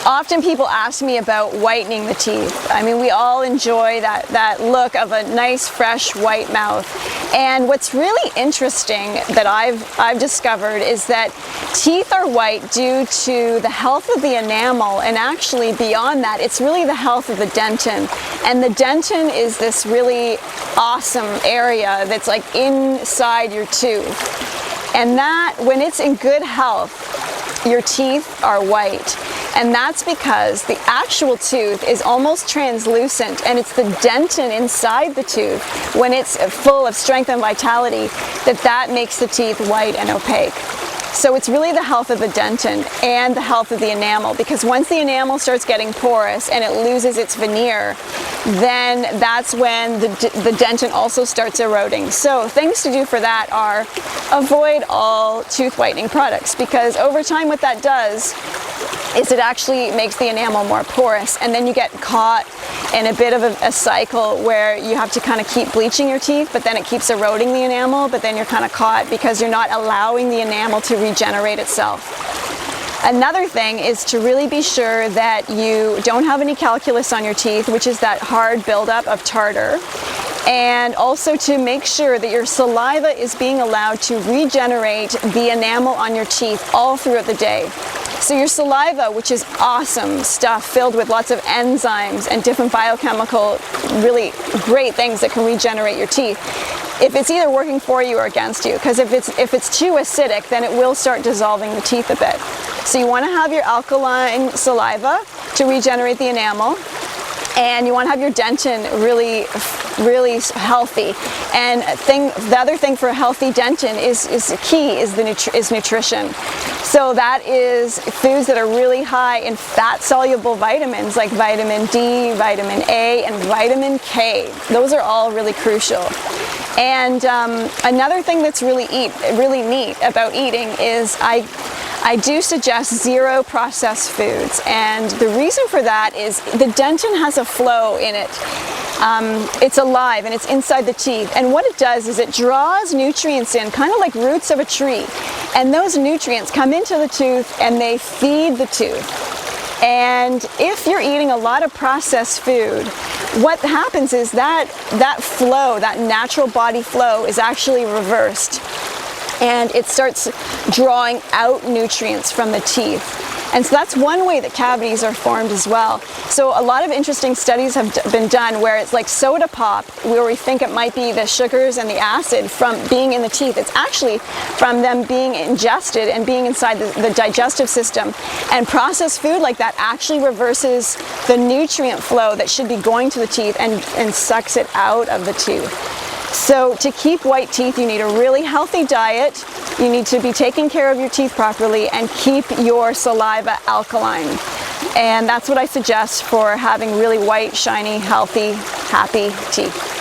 Often people ask me about whitening the teeth. I mean, we all enjoy that look of a nice, fresh, white mouth. And what's really interesting that I've discovered is that teeth are white due to the health of the enamel, and actually beyond that, it's really the health of the dentin. And the dentin is this really awesome area that's like inside your tooth. And that, when it's in good health, your teeth are white. And that's because the actual tooth is almost translucent, and it's the dentin inside the tooth, when it's full of strength and vitality, that makes the teeth white and opaque. So it's really the health of the dentin and the health of the enamel, because once the enamel starts getting porous and it loses its veneer, then that's when the dentin also starts eroding. So things to do for that are avoid all tooth whitening products, because over time what that does is it actually makes the enamel more porous, and then you get caught in a bit of a cycle where you have to kind of keep bleaching your teeth, but then it keeps eroding the enamel, but then you're kind of caught because you're not allowing the enamel to regenerate itself. Another thing is to really be sure that you don't have any calculus on your teeth, which is that hard buildup of tartar. And also to make sure that your saliva is being allowed to regenerate the enamel on your teeth all throughout the day. So your saliva, which is awesome stuff filled with lots of enzymes and different biochemical, really great things that can regenerate your teeth, if it's either working for you or against you, because if it's too acidic, then it will start dissolving the teeth a bit. So you want to have your alkaline saliva to regenerate the enamel, and you want to have your dentin really healthy. And the other thing for a healthy dentin is nutrition. So that is foods that are really high in fat-soluble vitamins like vitamin D, vitamin A, and vitamin K. Those are all really crucial. And another thing that's really neat about eating is I do suggest zero processed foods, and the reason for that is the dentin has a flow in it. It's alive and it's inside the teeth, and what it does is it draws nutrients in, kind of like roots of a tree, and those nutrients come into the tooth and they feed the tooth. And if you're eating a lot of processed food, what happens is that flow, that natural body flow, is actually reversed, and it starts drawing out nutrients from the teeth. And so that's one way that cavities are formed as well. So a lot of interesting studies have been done where it's like soda pop, where we think it might be the sugars and the acid from being in the teeth. It's actually from them being ingested and being inside the digestive system. And processed food like that actually reverses the nutrient flow that should be going to the teeth and sucks it out of the tooth. So to keep white teeth, you need a really healthy diet, you need to be taking care of your teeth properly, and keep your saliva alkaline. And that's what I suggest for having really white, shiny, healthy, happy teeth.